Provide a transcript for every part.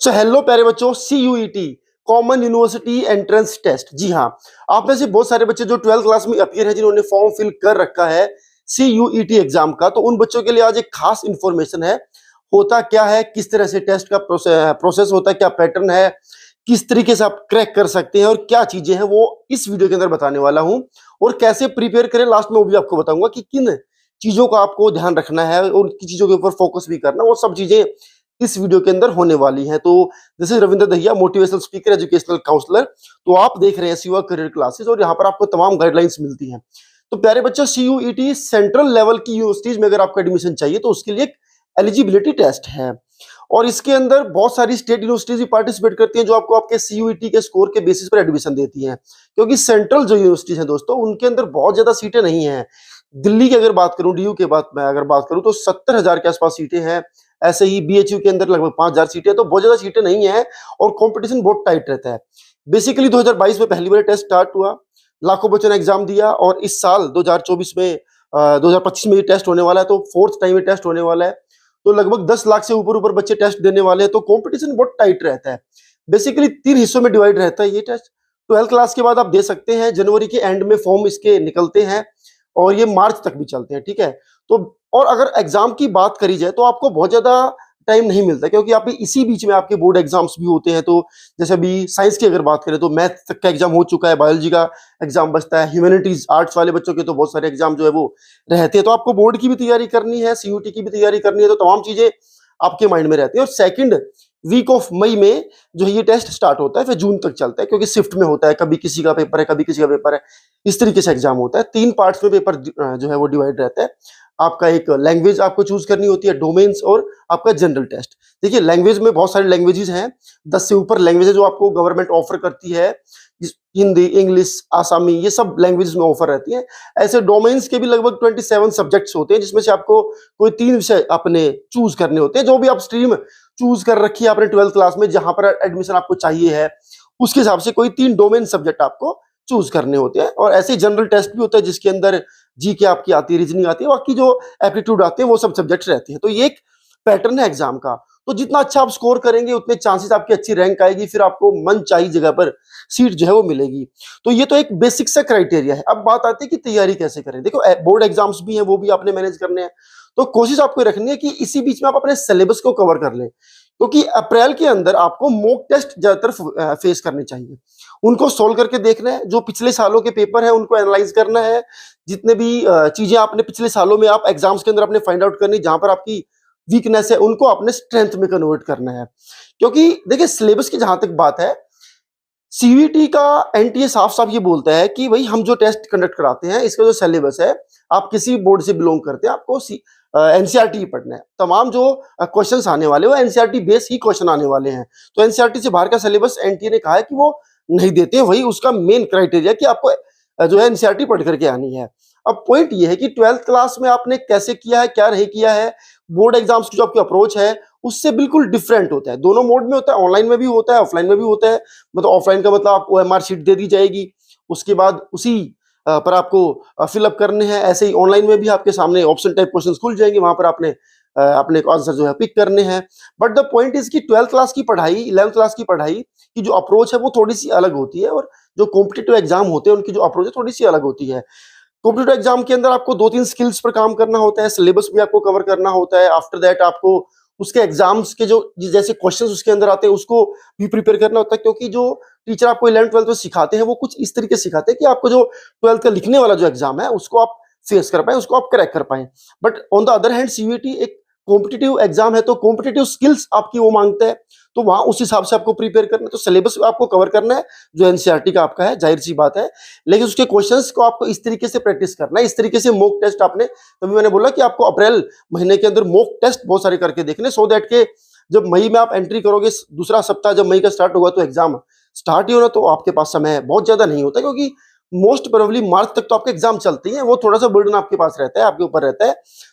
So hello प्यारे बच्चों, CUET common university entrance test. जी हाँ, आप में से बहुत सारे बच्चे जो 12th क्लास में अपीयर है, जिन्होंने फॉर्म फिल कर रखा है CUET एग्जाम का, तो उन बच्चों के लिए आज एक खास इंफॉर्मेशन है। होता क्या है, किस तरह से टेस्ट का प्रोसेस होता है, क्या पैटर्न है, किस तरीके से आप क्रैक कर सकते हैं और क्या चीजें हैं, वो इस वीडियो के अंदर बताने वाला हूं। और कैसे प्रिपेयर करें लास्ट में वो भी आपको बताऊंगा कि किन चीजों का आपको ध्यान रखना है और किन चीजों के ऊपर फोकस भी करना, वो सब चीजें इस वीडियो के अंदर होने वाली हैं। तो this is Ravindra Dahiya, motivational speaker, educational counsellor. तो आप देख रहे हैं सिवा करियर क्लासेस और यहाँ पर आपको तमाम गाइडलाइंस मिलती हैं। तो प्यारे बच्चों, CUET सेंट्रल लेवल की यूनिवर्सिटीज में अगर आपको एडमिशन चाहिए तो उसके लिए एक एलिजिबिलिटी टेस्ट है और इसके अंदर बहुत सारी स्टेट यूनिवर्सिटीज भी पार्टिसिपेट करती हैं, जो आपको आपके CUET के स्कोर के बेसिस पर एडमिशन देती हैं। क्योंकि सेंट्रल जो यूनिवर्सिटीज हैं दोस्तों, उनके अंदर बहुत ज्यादा सीटें नहीं हैं। दिल्ली की अगर बात करूं, DU के बात मैं अगर बात करूं तो 70,000 के आसपास सीटें हैं। ऐसे ही BHU के अंदर लगभग 5,000 सीटें, तो बहुत ज्यादा सीटें नहीं है और कंपटीशन बहुत टाइट रहता है। बेसिकली 2022 में पहली बार टेस्ट स्टार्ट हुआ, लाखों बच्चों ने एग्जाम दिया और इस साल 2024 में 2025 में ये टेस्ट होने वाला है, तो फोर्थ टाइम ये टेस्ट होने वाला है। तो लगभग 10 लाख से ऊपर ऊपर बच्चे टेस्ट देने वाले हैं, तो कंपटीशन बहुत टाइट रहता है। बेसिकली 3 हिस्सों में डिवाइड रहता है ये टेस्ट। 12th क्लास के बाद आप दे सकते हैं, जनवरी के एंड में फॉर्म इसके निकलते हैं और ये मार्च तक भी चलते हैं, ठीक है। तो और अगर एग्जाम की बात करी जाए तो आपको बहुत ज्यादा टाइम नहीं मिलता, क्योंकि आप इसी बीच में आपके बोर्ड एग्जाम्स भी होते हैं। तो जैसे अभी साइंस की अगर बात करें तो मैथ तक का एग्जाम हो चुका है, बायोलॉजी का एग्जाम बचता है, ह्यूमैनिटीज आर्ट्स वाले बच्चों के तो बहुत सारे एग्जाम जो है वो रहते हैं। तो आपको बोर्ड की भी तैयारी करनी है, CUET की भी तैयारी करनी है, तो तमाम चीजें आपके माइंड में रहती है। और सेकंड वीक ऑफ मई में जो है ये टेस्ट स्टार्ट होता है, फिर जून तक चलता है, क्योंकि शिफ्ट में होता है, कभी किसी का पेपर है, कभी किसी का पेपर है, इस तरीके से एग्जाम होता है। 3 पार्ट्स में पेपर जो है वो डिवाइड रहता है। आपका एक लैंग्वेज आपको चूज करनी होती है, डोमेन्स, और आपका जनरल टेस्ट। देखिए, लैंग्वेज में बहुत सारी लैंग्वेजेस हैं, 10 से ऊपर लैंग्वेजेस जो आपको गवर्नमेंट ऑफर करती है। हिंदी, इंग्लिश, आसामी, ये सब लैंग्वेजेस में ऑफर रहती हैं। ऐसे डोमेन्स के भी लगभग 27 सब्जेक्ट्स होते हैं, जिसमें से आपको कोई 3 विषय अपने चूज करने होते हैं। जो भी आप स्ट्रीम चूज कर रखी है आपने 12th क्लास में, जहां पर एडमिशन आपको चाहिए है, उसके हिसाब से कोई 3 डोमेन सब्जेक्ट आपको चूज करने होते हैं। और ऐसे जनरल टेस्ट भी होता है, जिसके अंदर GK आपकी आती है, रीजनिंग आती है, बाकी जो एप्टीट्यूड आते हैं वो सब सब्जेक्ट्स रहते हैं। तो ये एक पैटर्न है एग्जाम का। तो जितना अच्छा आप स्कोर करेंगे, उतने चांसेस आपकी अच्छी रैंक आएगी, फिर आपको मन चाहिए जगह पर सीट जो है वो मिलेगी। तो ये तो एक बेसिक सा क्राइटेरिया है। अब बात आती है कि तैयारी कैसे करें। देखो, बोर्ड एग्जाम्स भी हैं, वो भी आपने मैनेज करने हैं। तो कोशिश आपको रखनी है कि इसी बीच में आप अपने सिलेबस को कवर कर लें, क्योंकि अप्रैल के अंदर आपको मॉक टेस्ट ज्यादातर फेस करने चाहिए। उनको सोल्व करके देखना है, जो पिछले सालों के पेपर है उनको एनालाइज करना है। जितने भी चीजें आपने पिछले सालों में आप एग्जाम्स के अंदर अपने फाइंड आउट करनी, जहां पर आपकी वीकनेस है, उनको अपने स्ट्रेंथ में कन्वर्ट करना है। क्योंकि देखिए, सिलेबस की जहां तक बात है, CUET का NTA साफ साफ ये बोलता है कि भाई, हम जो टेस्ट कंडक्ट कराते हैं, इसका जो सिलेबस है, आप किसी बोर्ड से बिलोंग करते हैं, आपको NCERT ही पढ़ना है। तमाम जो क्वेश्चंस आने वाले वो NCERT बेस ही क्वेश्चन आने वाले हैं। तो NCERT से बाहर का सिलेबस NTA ने कहा है कि वो नहीं देते हैं। वही उसका मेन क्राइटेरिया कि आपको जो है NCERT पढ़ करके आनी है। अब पॉइंट ये है कि 12th क्लास में आपने कैसे किया है, क्या नहीं किया है। बोर्ड एग्जाम्स की जो आपकी अप्रोच है, उससे बिल्कुल डिफरेंट होता है। दोनों मोड में होता है, ऑनलाइन में भी होता है, ऑफलाइन में भी होता है। मतलब ऑफलाइन का मतलब आपको OMR शीट दे दी जाएगी, उसके बाद उसी पर आपको फिलअप करने हैं। ऐसे ही ऑनलाइन में भी आपके सामने ऑप्शन टाइप क्वेश्चंस खुल जाएंगे, वहां पर आपने अपने आंसर जो है पिक करने हैं। बट द पॉइंट इज कि 12th क्लास की पढ़ाई, 11th क्लास की पढ़ाई की जो अप्रोच है वो थोड़ी सी अलग होती है, और जो कॉम्पिटिटिव एग्जाम होते हैं उनकी जो अप्रोच है थोड़ी सी अलग होती है। कॉम्पिटिटिव एग्जाम के अंदर आपको 2-3 स्किल्स पर काम करना होता है, सिलेबस भी आपको कवर करना होता है। आफ्टर दैट आपको उसके एग्जाम्स के जो जैसे क्वेश्चंस उसके अंदर आते हैं, उसको भी प्रिपेयर करना होता है। क्योंकि जो टीचर आपको 11th 12th में सिखाते हैं, वो कुछ इस तरीके से सिखाते हैं कि आपको जो 12th का लिखने वाला जो एग्जाम है, उसको आप फेस कर पाए, उसको आप क्रैक कर पाए। But on the other hand, CUET एक कॉम्पिटिटिव एग्जाम है, तो कॉम्पिटिटिव स्किल्स आपकी वो मांगता है, तो वहां उस हिसाब से आपको प्रिपेयर करना है। तो सिलेबस आपको कवर करना है जो NCERT का आपका है, जाहिर सी बात है। लेकिन उसके क्वेश्चंस को आपको इस तरीके से प्रैक्टिस करना है, इस तरीके से मॉक टेस्ट आपने, तभी मैंने बोला कि आपको अप्रैल महीने के अंदर मॉक टेस्ट बहुत सारे करके देखने, सो दैट के जब मई में आप एंट्री करोगे, दूसरा सप्ताह जब मई का स्टार्ट होगा, तो एग्जाम स्टार्ट ही होना, तो आपके पास समय बहुत ज्यादा नहीं होता, क्योंकि मोस्ट प्रोबेबली मार्च तक तो आपके एग्जाम चलते हैं। वो थोड़ा सा बर्डन आपके पास रहता है, आपके ऊपर रहता है,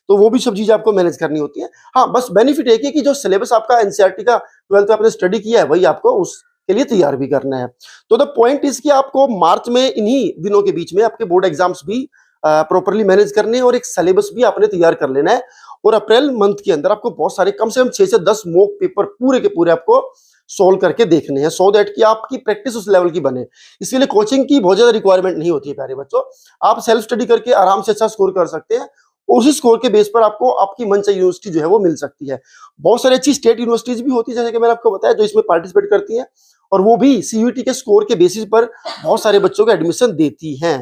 तो वो भी सब चीजें आपको मैनेज करनी होती है। हाँ, बस बेनिफिट एक है कि जो सिलेबस आपका NCERT का 12th में आपने स्टडी किया है, वही आपको उसके लिए तैयार भी करना है। तो द पॉइंट इज कि आपको मार्च में, इन्हीं दिनों के बीच में, आपके बोर्ड एग्जाम्स भी प्रॉपरली मैनेज करने हैं और एक सिलेबस भी आपने तैयार कर लेना है। और अप्रैल मंथ के अंदर आपको बहुत सारे, कम से कम 6 से 10 मॉक पेपर पूरे के पूरे आपको सोल्व करके देखने हैं, सो दैट कि आपकी प्रैक्टिस उस लेवल की बने। इसके लिए कोचिंग की बहुत ज्यादा रिक्वायरमेंट नहीं होती है प्यारे बच्चों, आप सेल्फ स्टडी करके आराम से अच्छा स्कोर कर सकते हैं। उसी स्कोर के बेस पर आपको आपकी मनचाही यूनिवर्सिटी जो है वो मिल सकती है। बहुत सारी अच्छी स्टेट यूनिवर्सिटीज भी होती है, जैसे कि मैंने आपको बताया, जो इसमें पार्टिसिपेट करती हैं, और वो भी सीयूईटी के स्कोर के बेसिस पर बहुत सारे बच्चों को एडमिशन देती हैं।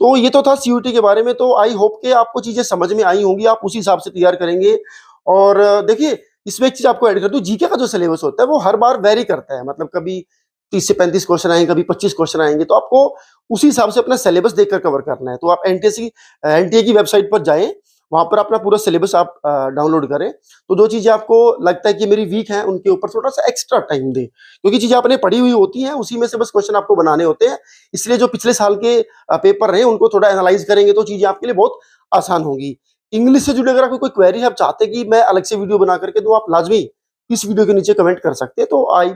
तो ये तो था सीयूईटी के बारे में। तो आई होप कि आपको चीजें समझ में आई होंगी, आप उसी हिसाब से तैयार करेंगे। और देखिए, इसमें एक चीज आपको ऐड कर दूं, जीके का जो सिलेबस होता है वो हर बार वेरी करता है, मतलब कभी 30 से 35 क्वेश्चन आएंगे, कभी 25 क्वेश्चन आएंगे, तो आपको उसी हिसाब से अपना सिलेबस देखकर कवर करना है। तो आप एनटीए की वेबसाइट पर जाएं, वहां पर अपना पूरा सिलेबस आप डाउनलोड करें। तो जो चीजें आपको लगता है कि मेरी वीक है, उनके ऊपर थोड़ा सा एक्स्ट्रा टाइम दें, क्योंकि चीजें आपने पढ़ी हुई होती हैं, उसी में से बस क्वेश्चन आपको बनाने होते हैं। इसलिए जो पिछले साल के पेपर रहे उनको थोड़ा एनालाइज करेंगे तो चीजें आपके लिए बहुत आसान होंगी। इंग्लिश से जुड़े अगर आपको कोई क्वेरी है, आप चाहते हैं कि मैं अलग से वीडियो बना करके दूं, आप लाजमी इस वीडियो के नीचे कमेंट कर सकते हैं। तो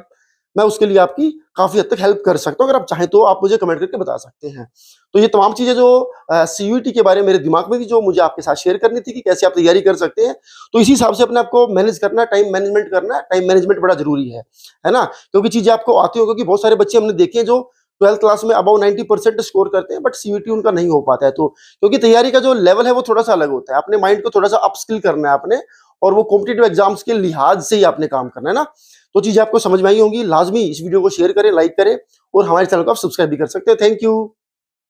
मैं उसके लिए आपकी काफी हद तक हेल्प कर सकता हूं। अगर आप चाहें तो आप मुझे कमेंट करके बता सकते हैं। तो ये तमाम चीजें जो सीयूईटी के बारे में मेरे दिमाग में थी, जो मुझे आपके साथ शेयर करनी थी कि कैसे आप तैयारी कर सकते हैं। तो इसी हिसाब से अपने आपको मैनेज करना, टाइम मैनेजमेंट करना, टाइम मैनेजमेंट बड़ा जरूरी है ना, क्योंकि चीजें आपको आती हो, क्योंकि बहुत सारे बच्चे हमने देखे हैं जो 12th क्लास में अबाउ 90% स्कोर करते हैं, बट सीयूईटी उनका नहीं हो पाता है। तो क्योंकि तैयारी का जो लेवल है वो थोड़ा सा अलग होता है, अपने माइंड को थोड़ा सा अपस्किल करना है आपने, और वो कॉम्पिटिटिव एग्जाम्स के लिहाज से ही आपने काम करना है ना। तो चीजें आपको समझ में आई होंगी। लाजमी इस वीडियो को शेयर करें, लाइक करें, और हमारे चैनल को आप सब्सक्राइब भी कर सकते हैं। Thank you.